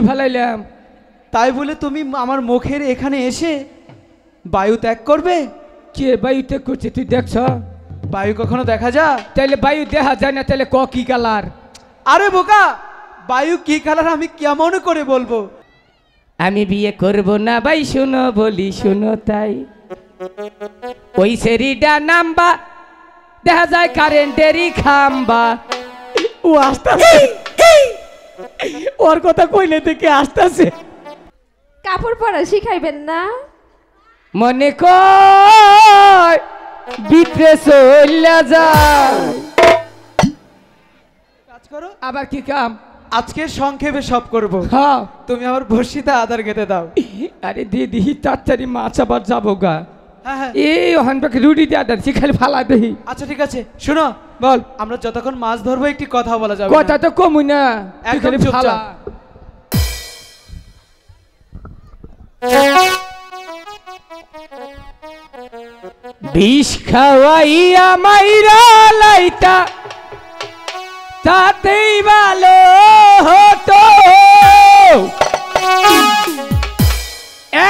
ফেলাইলাম তাই বলে তুমি আমার মুখের এখানে এসে বায়ু ত্যাগ করবে? কে বায়ু ত্যাগ করছে তুই দেখছ? বায়ু কখনো দেখা যায়? তাইলে বায়ু দেখা যায় না, তাহলে কি কালার? আরে বোকা, বায়ু কি কালার আমি কেমন করে বলবো? আমি বিয়ে করব না ভাই, শুনো বলি শুনো তাই। ওই সেরিডা নাম্বা দেখা যায় কারেন্টেরই খাম্বা। ও আসতেছে, ওর কথা কইলে থেকে আসতেছে। কাপড় পরা শিখাইবেন না? মনে কয় ভিতরে চইলা যায়। কাজ করো। আবার কি কাম? আজকে সংক্ষেপে সব করব। হ্যাঁ, তুমি আমার বর্ষিতে আদার খেতে দাও। আরে দিদি তাড়াতাড়ি মাছ আবার যাবো গা। হ্যাঁ হ্যাঁ, এই ওখানটাকে রুটি দিয়ে আদার শিখালে ফালা দেহি। আচ্ছা ঠিক আছে, শোনো বল। আমরা যতক্ষণ মাছ ধরবো একটি কথা বলা যাবে কথা তো কমই না, তুই খালি একদম ফালা। বিষ খাওয়াইয়া মাইরা লাইতা তাতেই ভালো হতো,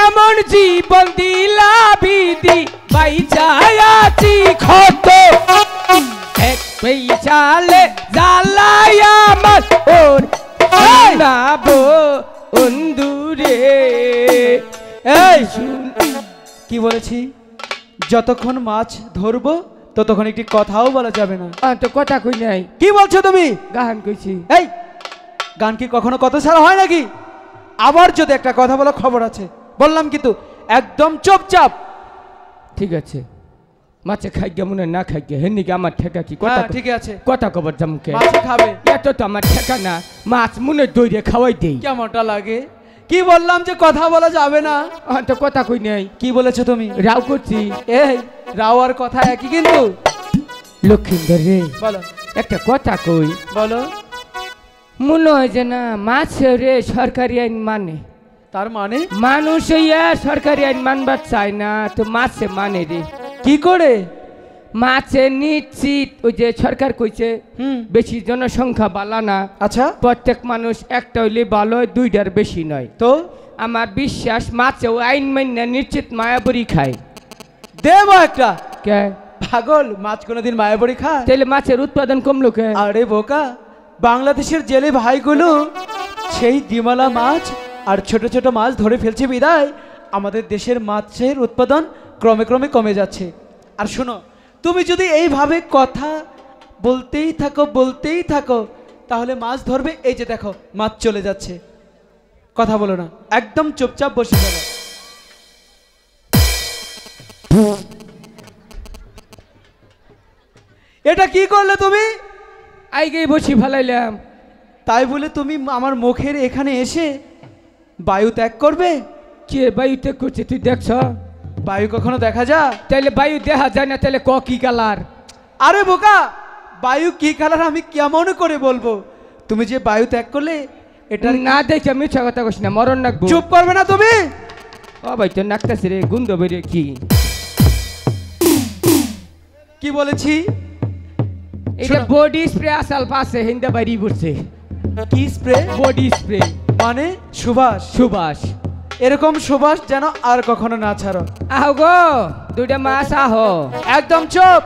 এমন জীবন দিলা বিধি বাইচায়াছি ক্ষত। এক পেইচালে জ্বালায় আমার ওর নাবো অন্দুরে। এই কি বলেছি? যতক্ষণ মাছ ধরবো ততক্ষণ একটি কথাও বলা যাবে না। তো কথা কই নাই। কি বলছো তুমি? গান কইছি। এই গান কি কখনো কথা ছাড়া হয় নাকি? আবার যদি একটা কথা বলো খবর আছে। বললাম কিন্তু একদম চুপচাপ। ঠিক আছে, মাছে খাই গে মনে না খাই গে হেনিকে আমার ঠেকা কি কথা? ঠিক আছে, কথা কবার জামকে মাছ খাবে। এত তো আমার ঠেকা না, মাছ মনে দইরে খাওয়াই দেই। কেমনটা লাগে? কি বললাম যে কথা বলা যাবে না? তো কথা কই নাই। কি বলেছো তুমি? রাও করছি। এই রাও আর কথা একই কিন্তু। লক্ষিন্দর রে, বলো। একটা কথা কই। বলো। মনে হয় যে না মাছ রে সরকারি আইন মানে। তার মানে? মানুষ ইয়া সরকারি আইন মানবার চায় না, তো মাছে মানে রে। কি করে? মাছে নিশ্চিত ওই যে সরকার কইছে বেশি জনসংখ্যা বালা না। আচ্ছা, প্রত্যেক মানুষ একটা হইলে ভালো, দুইটার বেশি নয়। তো আমার বিশ্বাস মাছেও আইন মান্য নিশ্চিত মায়াবরি খায়। দেবো একটা। কে পাগল, মাছ কোনোদিন মায়াবড়ি খায়? তাহলে মাছের উৎপাদন কমলো কে? আরে বোকা, বাংলাদেশের জেলে ভাইগুলো সেই ডিমালা মাছ আর ছোট ছোট মাছ ধরে ফেলছে বিদায় আমাদের দেশের মাছের উৎপাদন ক্রমে ক্রমে কমে যাচ্ছে। আর শোনো, তুমি যদি এইভাবে কথা বলতেই থাকো তাহলে মাছ ধরবে। এই যে দেখো মাছ চলে যাচ্ছে, কথা বলো না, একদম চুপচাপ বসে গেলো। এটা কি করলে তুমি? আইগেই বসি ফেলাইলাম। তাই বলে তুমি আমার মুখের এখানে এসে বায়ু ত্যাগ করবে? কে বায়ু ত্যাগ করছে তুই দেখছ? বায়ু কখনো দেখা যায়? তাইলে বায়ু দেখা যায় না, তাহলে কি কালার? আরে বোকা, বায়ু কি কালার আমি কেমন করে বলবো? তুমি যে বায়ু ত্যাগ করলে এটা না দেখে মিথ্যা কথা কইস না, মরণ নাকবো। চুপ করবে না তুমি? ও ভাই তোর নাকটাছে রে, গুন্দ বেরিয়ে। কি বলেছি? এটা বডি স্প্রে আসাল পাশে হিন্দা বাড়ি পড়ছে। কি স্প্রে? বডি স্প্রে মানে সুবাস। সুবাস। এরকম সুবাস যেন আর কখনো না ছাড়ো। আহ গো দুইটা মাছ আহ। একদম চুপ।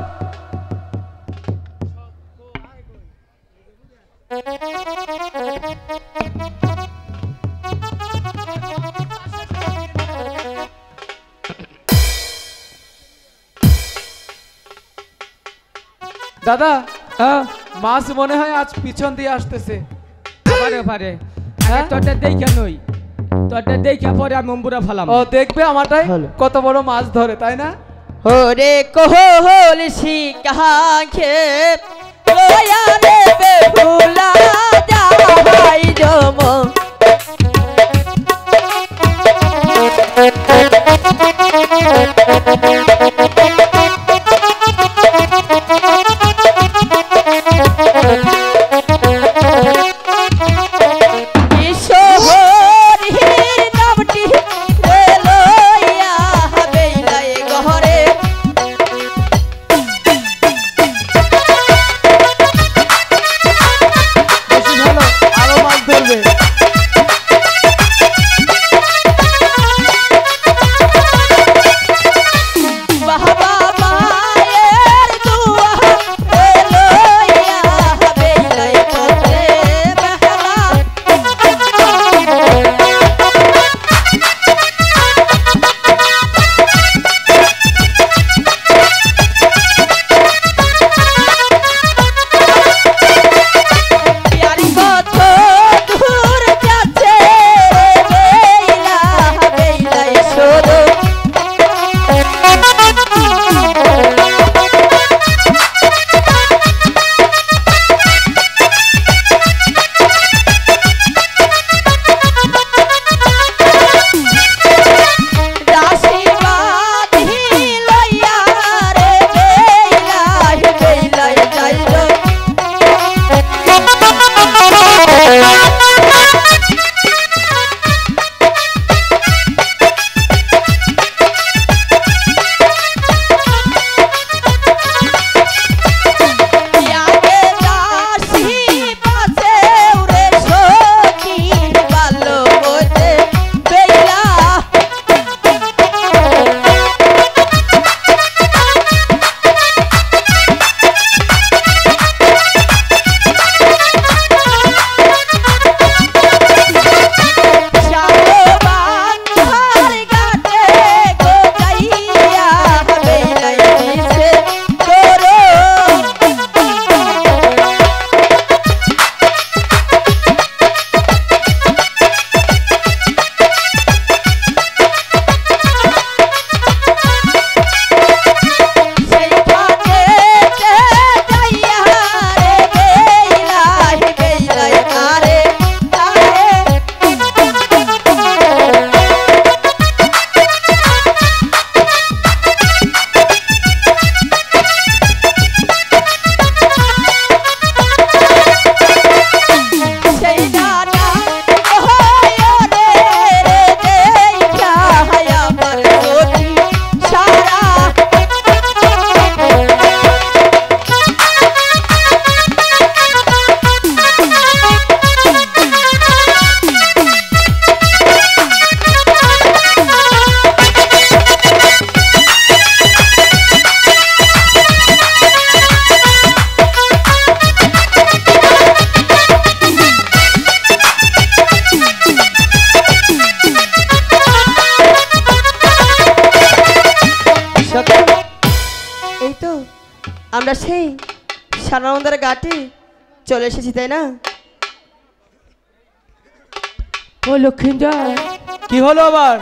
দাদা, মাছ মনে হয় আজ পিছন দিয়ে আসতেছে। পারে তোরটা দেখা নই, তোরটা দেখা পরে আমি অম্বুরা ফেলাম। ও দেখবে আমারটাই কত বড় মাছ ধরে, তাই না? ওরে কোহল শিকাখে লয়া দেবে ভুলা যাই জম আমরা সেই সানন্দার ঘাটে চলে এসেছি, তাই না? ও লক্ষ্মীন্দর, কি হলো আবার?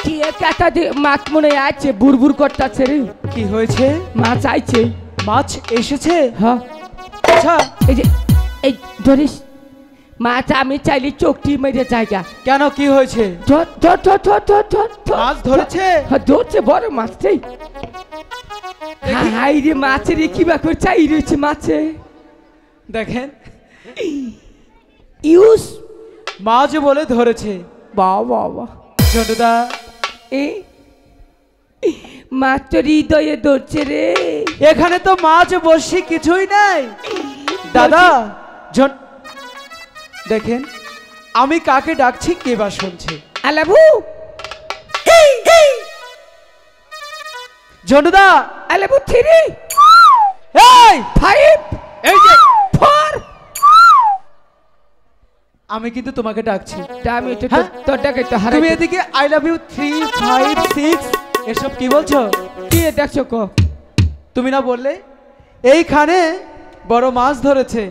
কি একটা মাছ মনে হয় আছে, বুড়বুড় করতেছে রে। কি হয়েছে? মাছ আইছে। মাছ এসেছে? হ্যাঁ, আচ্ছা, এই যে এই ধরিস মাছ, আমি চাইলে চোখটি মেরে জায়গা। কেন, কি হয়েছে? ধর ধর ধর ধর ধর ধর ধর। মাছ ধরেছে? হ্যাঁ, ধরছে বড় মাছ রে। হাই রে, মাছের কিবা করে চাই রয়েছে মাছে। দেখেন, ইউস মাছ বলে ধরেছে। বাবা বাবা, ঝন্টুদা, এই মাছ তো হৃদয়ে ধরছে রে। এখানে তো মাছ বসি কিছুই নাই দাদা। দেখেন, আমি কাকে ডাকছি কে বা শুনছে। আলাবু, ঝন্টুদা, আলাবু 3 এই 5 এই যে 4। আমি কিন্তু তোমাকে ডাকছি। আমি তো হ্যাঁ? তোর ডাকে তো হারাই। তুমি এদিকে আই লাভ ইউ 3 5 6 এসব কি বলছো? কি দেখছো কো? তুমি না বললে এইখানে বড় মাছ ধরেছে?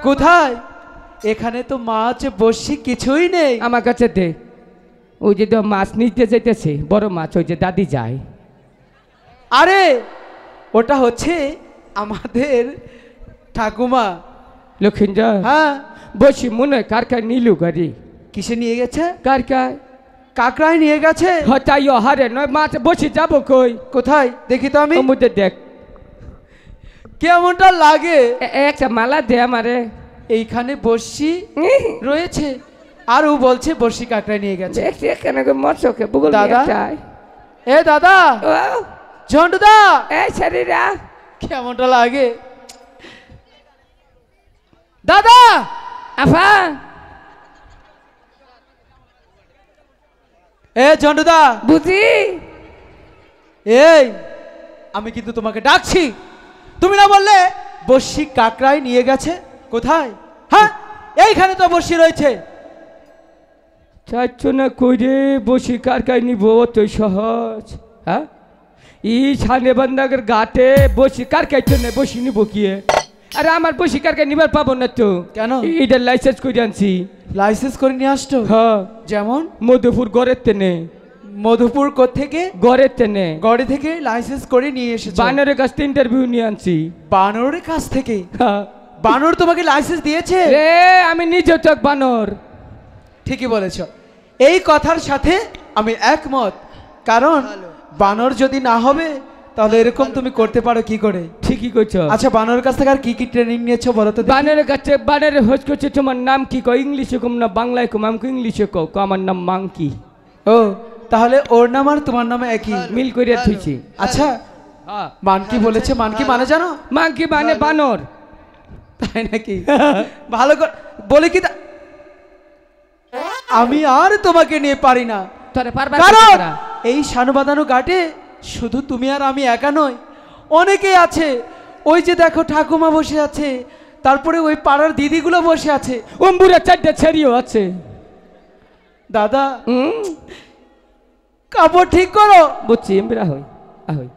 কোথায়? এখানে তো মাছ বসি কিছুই নেই। আমার কাছে দে। ওই যে তো মাছ নিতে যাইতেছে, বড় মাছ, ওই যে দাদি যায়। আরে ওটা হচ্ছে আমাদের ঠাকুমা। লক্ষ্মীন্দর, হ্যাঁ, বসি মনে হয় কার কার নিলু গাড়ি। কিসে নিয়ে গেছে? কার কার? কাকড়ায় নিয়ে গেছে। হতাই হারে নয়, মাছ বসি যাবো কই? কোথায় দেখি তো আমি। মধ্যে দেখ, কেমনটা লাগে? একটা মালা দে আমারে। এইখানে বসি রয়েছে আর ও বলছে বসি কাকড়ায় নিয়ে গেছে। দেখছি এখানে মৎস্যকে বুগল দাদা? চাই। এ দাদা, ও ঝন্টুদা, এই শরীরা, কেমনটা লাগে দাদা? আফা, এ ঝন্টুদা, বুঝি এই আমি কিন্তু তোমাকে ডাকছি। তুমি না বললে বসি কাকড়ায় নিয়ে গেছে? কোথায়? হ্যাঁ, এইখানে তো বসি রয়েছে। চাচ্ছ না কই রে, বসি কার কাই নিব তুই সহজ? হ্যাঁ, ই ছানে বান্দাগের ঘাটে বসি কার কাইতে না, বসি নিব কি? আরে আমার বসি কার কাই নিবার পাবো না তো। কেন? এটা লাইসেন্স করে আনছি। লাইসেন্স করে নিয়ে আসতো? হ্যাঁ, যেমন মধুপুর গড়ের তেনে। মধুপুর থেকে? গড়ের তেনে, গড়ে থেকে লাইসেন্স করে নিয়ে এসেছো? বানরের কাছ থেকে ইন্টারভিউ নিয়ে আনছি। বানরের কাছ থেকে? হ্যাঁ। বানর তোমাকে লাইসেন্স দিয়েছে? রে, আমি নিজে তো এক বানর। ঠিকই বলেছ, এই কথার সাথে আমি একমত। কারণ বানর যদি না হবে তাহলে এরকম তুমি করতে পারো কি করে? ঠিকই কইছো। আচ্ছা, বানরের কাছ থেকে আর কি কি ট্রেনিং নিয়েছো বলো তো দেখি? বানরের কাছে, বানরের হোজ করছে তোমার নাম কি কো? ইংলিশে কম না বাংলায় কম? আমাকে ইংলিশে কো, আমার নাম মাংকি। ও, তাহলে ওর নাম আর তোমার নাম একই? মিল করে থুইছি। আচ্ছা, হ্যাঁ, মানকি বলেছে। মানকি মানে জানো? মাংকি মানে বানর। তাই নাকি? ভালো করে বলে কি আমি আর তোমাকে নিয়ে পারি না। তোরে পারবার কারণ করা। এই শানু বাঁধানো ঘাটে শুধু তুমি আর আমি একা নই, অনেকেই আছে। ওই যে দেখো ঠাকুমা বসে আছে, তারপরে ওই পাড়ার দিদিগুলো বসে আছে। অম্বুরা 4টা ছেড়িও আছে। দাদা, কাপড় ঠিক করো। বুঝছি, এমবিরা হই আহই।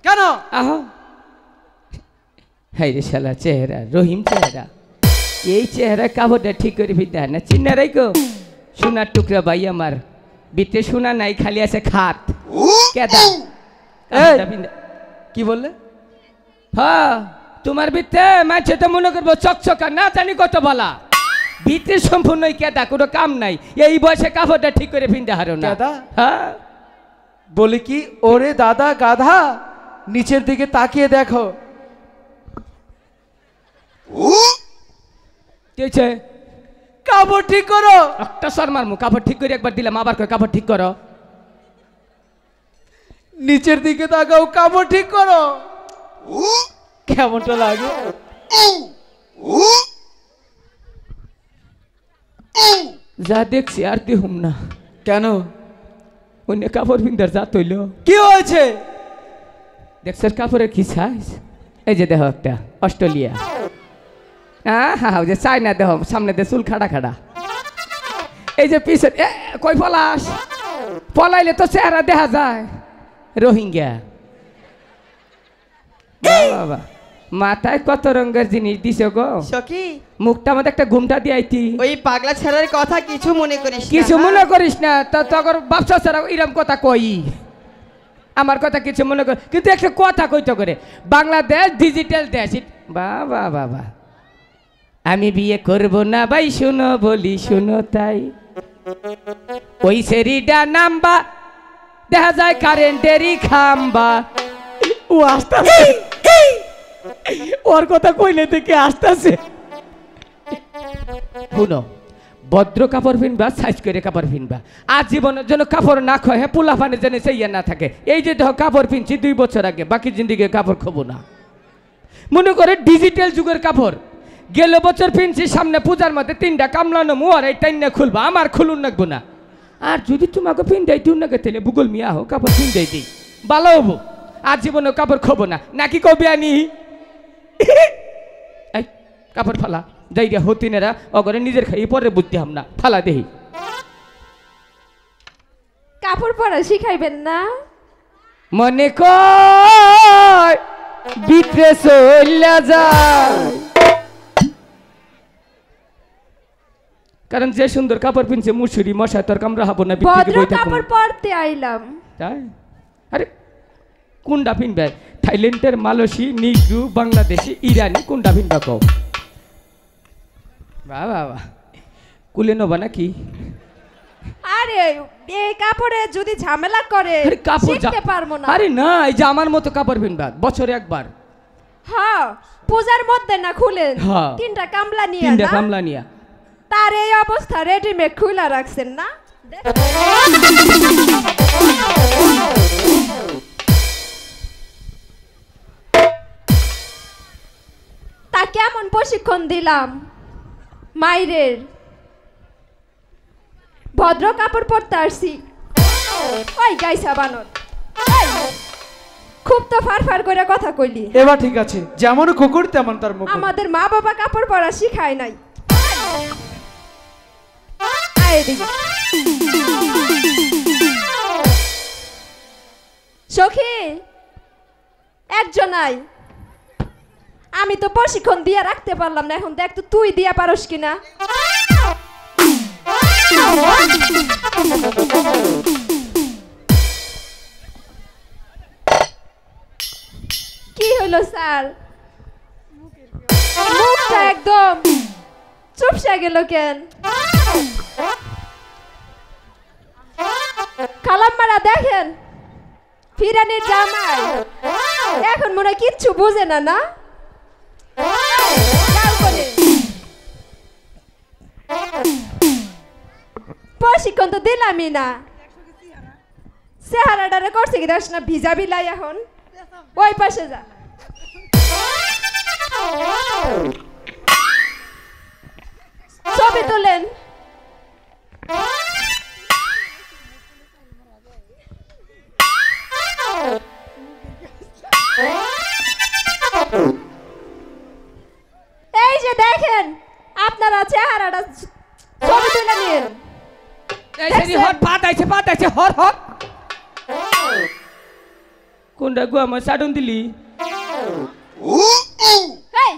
কেন? আহ, হাই রে শালা চেহারা, রহিম চেহারা। এই চেহারা কাপড়টা ঠিক করে ফিরতে হয় না? চিন্না রাইকো, সোনার টুকরা ভাই আমার, বিতে সোনা নাই, খালি আছে খাত। কেদা কি বললে? হ্যাঁ, তোমার বিতে মাঝে তো মনে করবো চকচকা, না জানি কত বলা। ভিতে সম্পূর্ণই কেদা, কোনো কাম নাই। এই বয়সে কাপড়টা ঠিক করে ফিনতে হারো না। কেদা? হ্যাঁ, বলি কি, ওরে দাদা গাধা, নিচের দিকে তাকিয়ে দেখো। কি হয়েছে? কাপড় ঠিক করো। একটা সর মারমু, কাপড় ঠিক করে একবার দিলাম, আবার কই কাপড় ঠিক করো। নিচের দিকে তাকাও, কাপড় ঠিক করো। কেমনটা লাগে? যা দেখছি আর দেহুম না। কেন? অন্য কাপড় পিন্দার যা তৈল। কি হয়েছে? দেখছেন কাপড়ের কি সাইজ? এই যে দেখো একটা অস্ট্রেলিয়া। হ্যাঁ, যে চাইনা দেহ, সামনে দে চুল খাড়া খাড়া। এই যে পিছন, কই পলাশ? পলাইলে তো চেহারা দেখা যায়। রোহিঙ্গা। বাবা মাথায় কত রঙের জিনিস দিছো গো। সখী মুখটা আমাদের একটা ঘুমটা দিয়ে আইতি। ওই পাগলা ছেলের কথা কিছু মনে করিস না, কিছু হ্যাঁ? মনে করিস না, তো তোর ব্যবসা ছাড়া এরকম কথা কই। আমার কথা কিছু মনে কর, কিন্তু একটা কথা কইতে করে, বাংলাদেশ ডিজিটাল দেশ। বাবা বাবা আমি বিয়ে করব না ভাই শুনো বলি শুনো তাই, ওই সেরিডা নাম্বা দেখা যায় কারেন্টেরই খাম্বা। ও আসতেছে, ওর কথা কইলে থেকে আসতেছে। শুনো, ভদ্র কাপড় পিনবা, সাইজ করে কাপড় পিনবা, আর জীবনের জন্য কাপড় না খয়, হ্যাঁ পোলা ফানের জন্য সেই না থাকে। এই যে দেখো কাপড় পিনছি 2 বছর আগে, বাকি জিন্দিগি কাপড় খবো না। মনে করে ডিজিটাল যুগের কাপড়, গেল বছর পিনছি, সামনে পূজার মধ্যে 3টা কামলানো মোয়ার এই টাইনে খুলবা, আমার খুলুন রাখবো না। আর যদি তোমাকে পিন্ডাই তুই না গেলে বুগল মিয়া হোক কাপড় পিন্ডাই দিই, ভালো হবো, আর জীবনে কাপড় খবো না। নাকি কবি আনি এই কাপড় ফালা যাই রে হতিনেরা অগরে নিজের খাই পরে বুদ্ধি হাম না, ফালা দেহি। কাপড় পরা শিখাইবেন না? মনে কয় বিত্রে চইলা যায়, কারণ যে সুন্দর কাপড় পিনছে মুসুরি মশা তোর কামড়া হবো না। ভদ্র কাপড় পরতে আইলাম। তাই আরে কোনটা পিনবে? থাইল্যান্ডের, মালয়েশি, নিগ্রু, বাংলাদেশি, ইরানি, কোনটা পিনবা কও? বাবা কুলে নেবা নাকি? আরে এই কাপড়ে যদি ঝামেলা করে আরে কাপড় শিখতে পারবো না। আরে না, এই যে আমার মতো কাপড় পিনবা বছরে একবার। হ্যাঁ পূজার মধ্যে না খুলেন, হ্যাঁ। 3টা কামলা নিয়ে 3টা না? কামলা নিয়া তার এই অবস্থা রেডিমেড খুলা রাখছেন না? তা কেমন প্রশিক্ষণ দিলাম মাইরের, ভদ্র কাপড় পরতে আসছি। ওই গাইসা বানর, এই, খুব তো ফার করে কথা কইলি। এবার ঠিক আছে, যেমন কুকুর তেমন তার মুখ। আমাদের মা বাবা কাপড় পরা শিখায় নাই। আয় এদিকে। সখী একজন আই, আমি তো প্রশিক্ষণ দিয়া রাখতে পারলাম না, এখন দেখ তো তুই দিয়া পারস কিনা। কি হলো স্যার, মুখটা একদম চুপসে গেল কেন? খালাম্মারা দেখেন, ফিরানির জামাই এখন মনে হয় কিচ্ছু বুঝে না। না প্রশিক্ষণ তো দিলামই না, চেহারাটারে করছে কি দেখ না, ভিজা বিলাই। এখন ওই পাশে যা, ছবি তোলেন। এই যে দেখেন আপনারা চেহারাটা ছবি তুলে নিন। এই সেরি হট পাতাইছে পাতাইছে হর হর কোনটা গো আমার সাডন দিলি? এই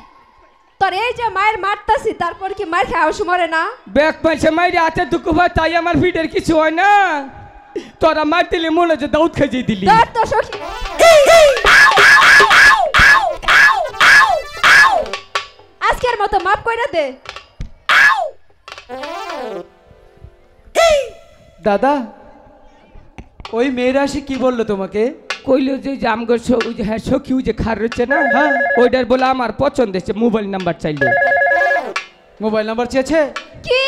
তোর এই যে মায়ের মারতাছি, তারপর কি মার খাওয়া সুমরে না? ব্যাক পাইছে মাইরে হাতে দুঃখ হয়, তাই আমার ভিডের কিছু হয় না। তোরা মার দিলে মনে হচ্ছে দাউদ খাইয়ে দিলি। তোর তো সখী আজকের মতো মাফ কইরা দে। দাদা, ওই মেয়েরা এসে কি বললো তোমাকে? কইলো যে আমগর ওই যে হ্যাঁ সখী যে খার রয়েছে না, হ্যাঁ। ওইটার বলে আমার পছন্দ হয়েছে, মোবাইল নাম্বার চাইলো। মোবাইল নাম্বার চেয়েছে? কি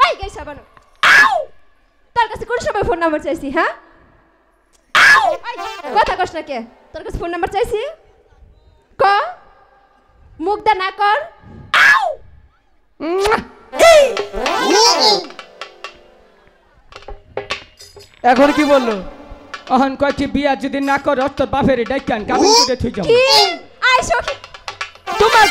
এই গাইসা বানো, তোর কাছে কোন সময় ফোন নাম্বার চাইছি? হ্যাঁ এই, কথা কস না কে? তোর কাছে ফোন নাম্বার চাইছি ক, মুখ দা না কর। এখন কি বললো? অহন কয় কি বিয়া যদি না করো তোর বাপের ডাইকান কাবিন করে থই যাও। কি আই সখী তোমার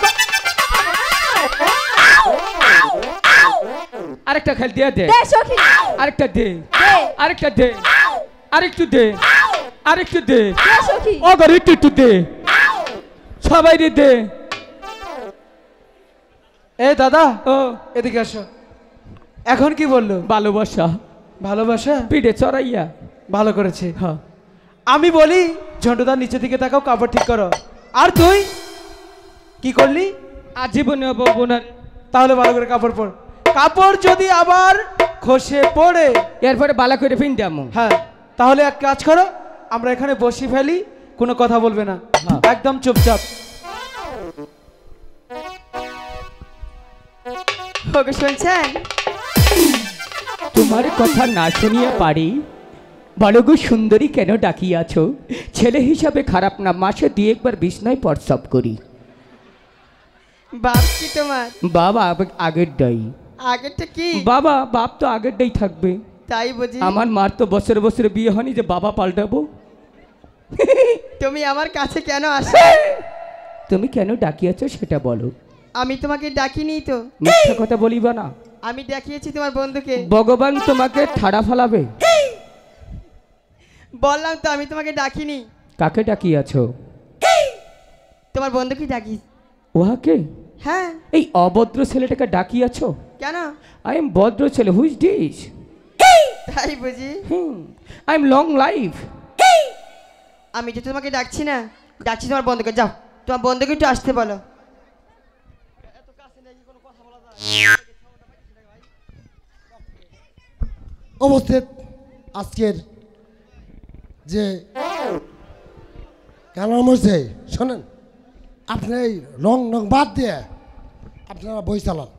আরেকটা খেল দিয়ে দে, দে সখী আরেকটা দে, দে আরেকটা দে, আরেকটু দে। আরেকটু দে এ সখী অগর একটু একটু দে সবাই রে দে এ দাদা ও এদিকে আসো। এখন কি বললো? ভালোবাসা ভালোবাসা? পিঠে চড়াইয়া। ভালো করেছে। হ্যাঁ আমি বলি ঝন্টুদার নিচে দিকে তাকাও, কাপড় ঠিক করো। আর তুই কি করলি? আজীবনে বলবো না। তাহলে ভালো করে কাপড় পর। কাপড় যদি আবার খসে পড়ে, এরপরে বালা করে ফিন দামো। হ্যাঁ, তাহলে এক কাজ করো, আমরা এখানে বসি ফেলি, কোনো কথা বলবে না, হ্যাঁ। একদম চুপচাপ। ওকে শুনছেন? তোমার কথা না শুনিয়া পারি। বলো গো সুন্দরী, কেন ডাকিয়াছ? ছেলে হিসাবে খারাপ না, মাসে 2-1 বার বিছনায় প্রস্রাব করি। বাপ কি তোমার? বাবা আগের ডাই। আগেরটা কি? বাবা বাপ তো আগের ডাই থাকবে। তাই বুঝি? আমার মার তো বছরে বছরে বিয়ে হয়নি যে বাবা পাল্টাবো। তুমি আমার কাছে কেন আসো? তুমি কেন ডাকিয়াছ সেটা বলো। আমি তোমাকে ডাকিনি তো। মিথ্যা কথা বলিবা না। আমি ডাকিয়েছি তোমার বন্ধুকে। ভগবান তোমাকে ঠাড়া ফালাবে। বললাম তো আমি তোমাকে ডাকিনি। কাকে ডাকিয়াছ? তোমার বন্ধুকে ডাকি। উহাকে? হ্যাঁ। এই অভদ্র ছেলেটাকে ডাকিয়াছ? কেন? আই এম ভদ্র ছেলে। Who's this? তাই বুঝি? I am long life. আমি যে তোমাকে ডাকছি না, ডাকছি তোমার বন্ধুকে। যাও, তোমার বন্ধুকে একটু আসতে বলো। উপস্থিত আজকের যে গানের মধ্যে শোনেন, আপনি এই রং বাদ দিয়ে আপনারা বই চালান।